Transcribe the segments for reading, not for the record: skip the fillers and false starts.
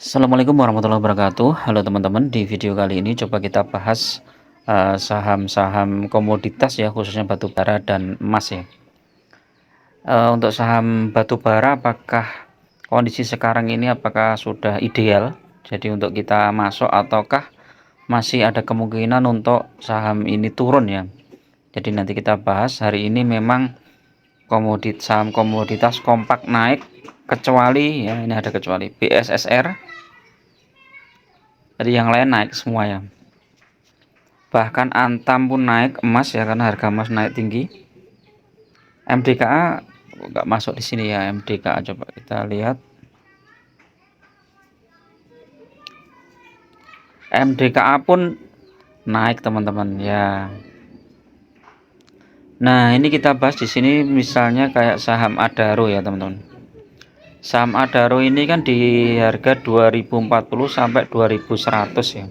Assalamualaikum warahmatullahi wabarakatuh. Halo teman-teman, di video kali ini coba kita bahas saham-saham komoditas ya, khususnya batu bara dan emas ya. Untuk saham batu bara, apakah kondisi sekarang ini apakah sudah ideal? Jadi untuk kita masuk ataukah masih ada kemungkinan untuk saham ini turun ya? Jadi nanti kita bahas. Hari ini memang saham komoditas kompak naik, kecuali ya, ini ada kecuali BSSR. Jadi yang lain naik semua ya. Bahkan Antam pun naik, emas ya, karena harga emas naik tinggi. MDKA nggak masuk di sini ya. MDKA coba kita lihat. MDKA pun naik teman-teman ya. Nah, ini kita bahas di sini misalnya kayak saham Adaro ya teman-teman. Saham Adaro ini kan di harga 2040 sampai 2100 ya.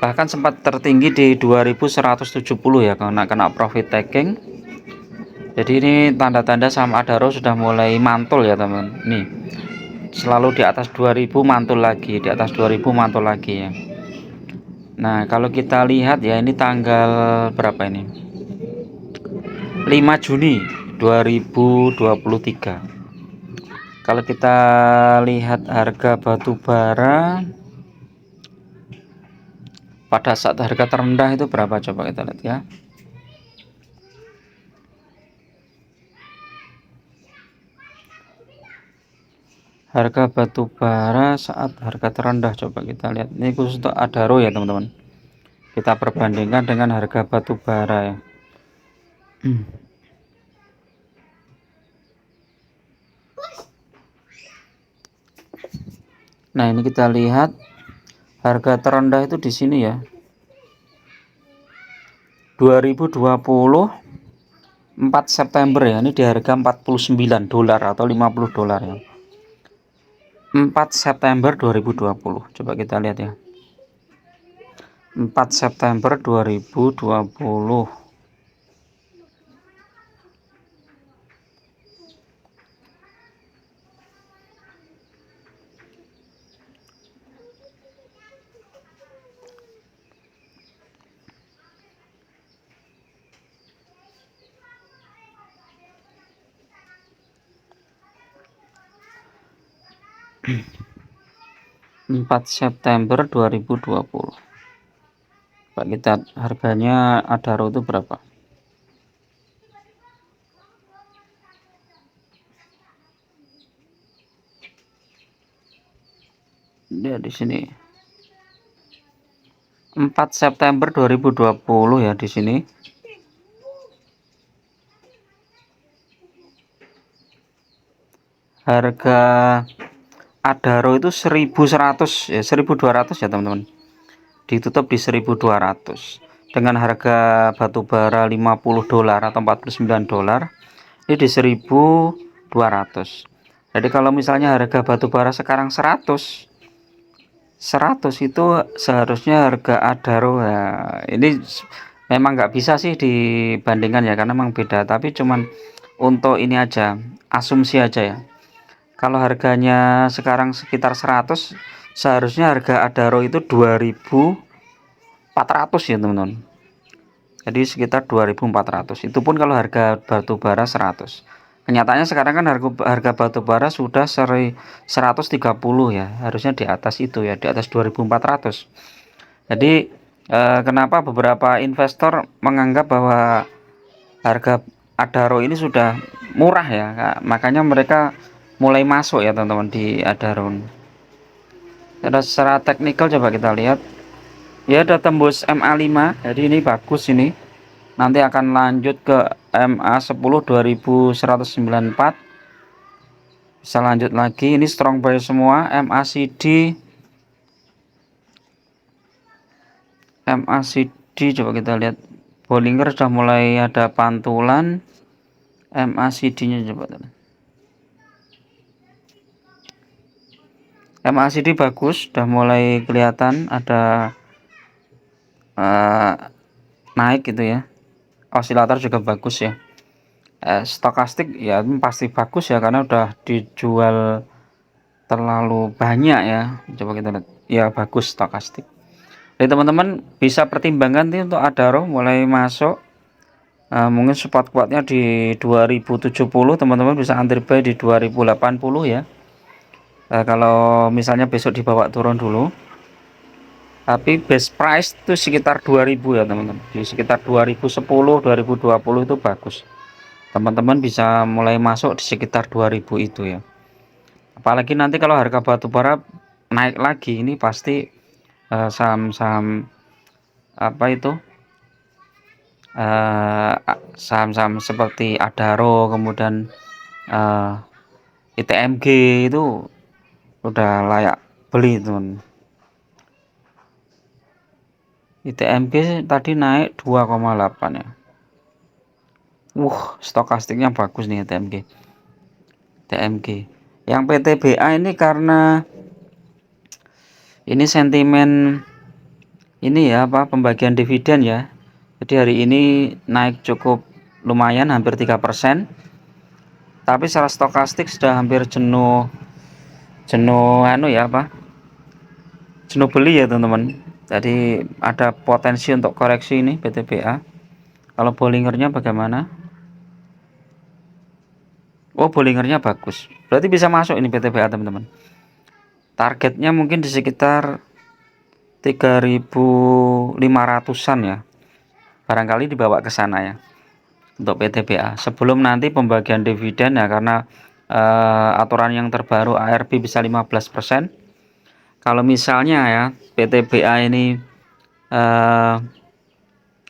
Bahkan sempat tertinggi di 2170 ya, karena kena profit taking. Jadi ini tanda-tanda saham Adaro sudah mulai mantul ya teman. Nih, selalu di atas 2000 mantul lagi, di atas 2000 mantul lagi ya. Nah, kalau kita lihat ya, ini tanggal berapa ini? 5 Juni 2023. Kalau kita lihat harga batu bara pada saat harga terendah itu berapa, coba kita lihat ya. Harga batu bara saat harga terendah, coba kita lihat. Ini khusus untuk Adaro ya teman-teman. Kita perbandingkan dengan harga batu bara ya. Nah, ini kita lihat harga terendah itu di sini ya. 2020 4 September ya. Ini di harga 49 dolar atau 50 dolar ya. 4 September 2020. Coba kita lihat ya. 4 September 2020. Empat September 2020. Pak, kita harganya Adaro itu berapa? Dia di sini 4 September 2020 ya di sini. Harga Adaro itu 1100 ya, 1200 ya teman-teman. Ditutup di 1200 dengan harga batu bara 50 dolar atau 49 dolar. Ini di 1200. Jadi kalau misalnya harga batu bara sekarang 100 itu seharusnya harga Adaro ya. Ini memang nggak bisa sih dibandingkan ya, karena memang beda, tapi cuman untuk ini aja, asumsi aja ya. Kalau harganya sekarang sekitar 100, seharusnya harga Adaro itu 2400 ya teman-teman. Jadi sekitar 2400. Itu pun kalau harga batu bara 100. Kenyataannya sekarang kan harga batu bara sudah 130 ya. Harusnya di atas itu ya, di atas 2400. Jadi kenapa beberapa investor menganggap bahwa harga Adaro ini sudah murah ya, makanya mereka mulai masuk ya teman-teman di Adaro. Secara teknikal coba kita lihat ya, ada tembus MA5, jadi ini bagus, ini nanti akan lanjut ke MA10 2194, bisa lanjut lagi. Ini strong buy semua. MACD coba kita lihat, Bollinger sudah mulai ada pantulan. MACD nya coba. MACD bagus, sudah mulai kelihatan ada naik gitu ya. Osilator juga bagus ya. Stokastik ya pasti bagus ya, karena udah dijual terlalu banyak ya. Coba kita lihat. Ya bagus stokastik. Jadi teman-teman bisa pertimbangkan nih untuk Adaro mulai masuk. Mungkin support kuatnya di 2070, teman-teman bisa antri buy di 2080 ya. Kalau misalnya besok dibawa turun dulu, tapi best price itu sekitar 2000 ya teman-teman, di sekitar 2010 2020 itu bagus, teman-teman bisa mulai masuk di sekitar 2000 itu ya. Apalagi nanti kalau harga batu bara naik lagi, ini pasti saham-saham apa itu, saham-saham seperti Adaro, kemudian ITMG itu udah layak beli teman. ITMG tadi naik 2,8 ya. Stokastiknya bagus nih ITMG. Yang PTBA ini karena ini sentimen ini ya apa, pembagian dividen ya. Jadi hari ini naik cukup lumayan, hampir 3%. Tapi secara stokastik sudah hampir jenuh anu ya apa, jenuh beli ya teman-teman. Jadi ada potensi untuk koreksi ini PTBA. Kalau Bollingernya bagaimana? Oh, Bollingernya bagus, berarti bisa masuk ini PTBA teman-teman. Targetnya mungkin di sekitar 3500-an ya, barangkali dibawa ke sana ya untuk PTBA sebelum nanti pembagian dividen ya, karena aturan yang terbaru ARB bisa 15%. Kalau misalnya ya PTBA ini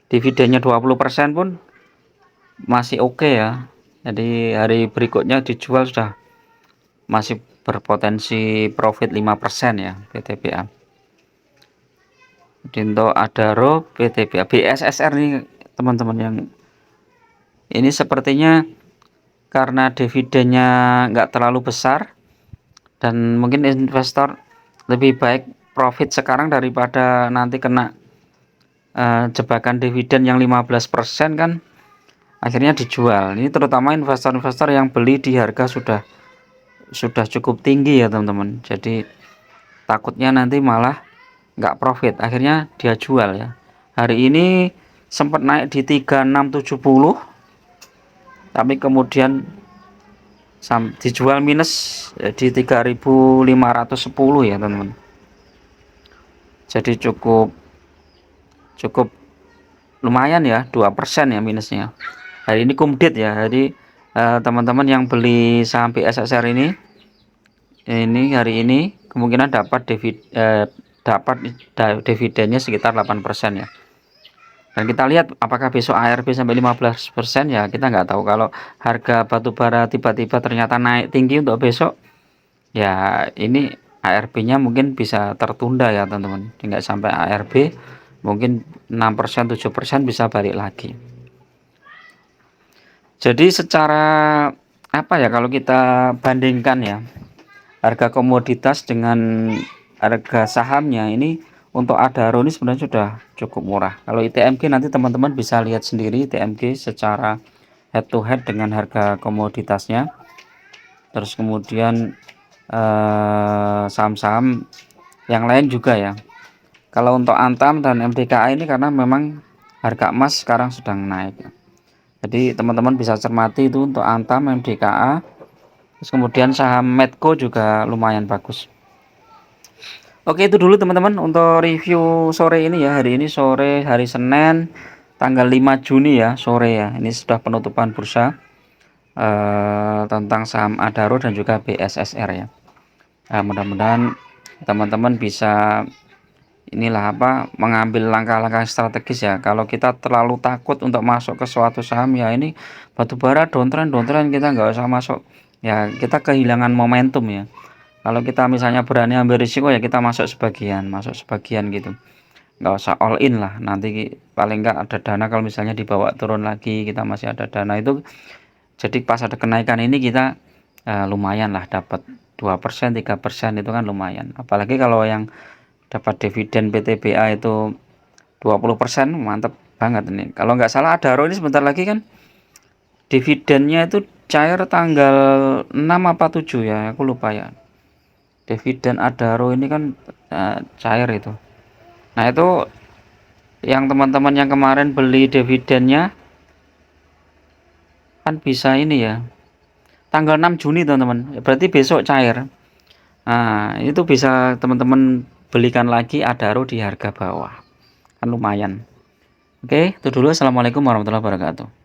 dividennya 20% pun masih oke ya. Jadi hari berikutnya dijual sudah masih berpotensi profit 5% ya PTBA. Dinto Adaro, PTBA, BSSR nih teman-teman, yang ini sepertinya karena dividennya nggak terlalu besar dan mungkin investor lebih baik profit sekarang daripada nanti kena jebakan dividen yang 15% kan, akhirnya dijual. Ini terutama investor-investor yang beli di harga sudah cukup tinggi ya teman-teman. Jadi takutnya nanti malah nggak profit, akhirnya dia jual ya. Hari ini sempat naik di 3670, tapi kemudian dijual minus di 3510 ya teman-teman. Jadi cukup lumayan ya, 2% ya minusnya. Hari ini kumdit ya. Jadi teman-teman yang beli saham BSSR ini hari ini kemungkinan dapat dividennya sekitar 8% ya. Dan kita lihat apakah besok ARB sampai 15% ya, kita nggak tahu. Kalau harga batubara tiba-tiba ternyata naik tinggi untuk besok ya, ini ARB-nya mungkin bisa tertunda ya teman-teman. Nggak sampai ARB, mungkin 6% 7% bisa balik lagi. Jadi secara apa ya, kalau kita bandingkan ya harga komoditas dengan harga sahamnya, ini untuk Adaro ini sebenarnya sudah cukup murah. Kalau ITMG nanti teman-teman bisa lihat sendiri ITMG secara head to head dengan harga komoditasnya. Terus kemudian saham-saham yang lain juga ya. Kalau untuk Antam dan MDKA ini karena memang harga emas sekarang sedang naik. Jadi teman-teman bisa cermati itu untuk Antam, MDKA. Terus kemudian saham Medco juga lumayan bagus. Oke, itu dulu teman-teman untuk review sore ini ya. Hari ini sore, hari Senin tanggal 5 Juni ya, sore ya. Ini sudah penutupan bursa tentang saham Adaro dan juga BSSR ya. Mudah-mudahan teman-teman bisa inilah apa, mengambil langkah-langkah strategis ya. Kalau kita terlalu takut untuk masuk ke suatu saham ya, ini batubara downtrend kita nggak usah masuk ya, kita kehilangan momentum ya. Kalau kita misalnya berani ambil risiko ya, kita masuk sebagian gitu, nggak usah all in lah. Nanti paling nggak ada dana, kalau misalnya dibawa turun lagi kita masih ada dana itu. Jadi pas ada kenaikan ini kita lumayan lah, dapat 2% 3% itu kan lumayan. Apalagi kalau yang dapat dividen PTBA itu 20%, mantap banget ini. Kalau nggak salah Adaro ini sebentar lagi kan dividennya itu cair tanggal 6 apa 7 ya, aku lupa ya. Dividen Adaro ini kan cair itu. Nah, itu yang teman-teman yang kemarin beli dividennya kan bisa ini ya. Tanggal 6 Juni teman-teman. Berarti besok cair. Nah, itu bisa teman-teman belikan lagi Adaro di harga bawah. Kan lumayan. Oke, itu dulu. Assalamualaikum warahmatullahi wabarakatuh.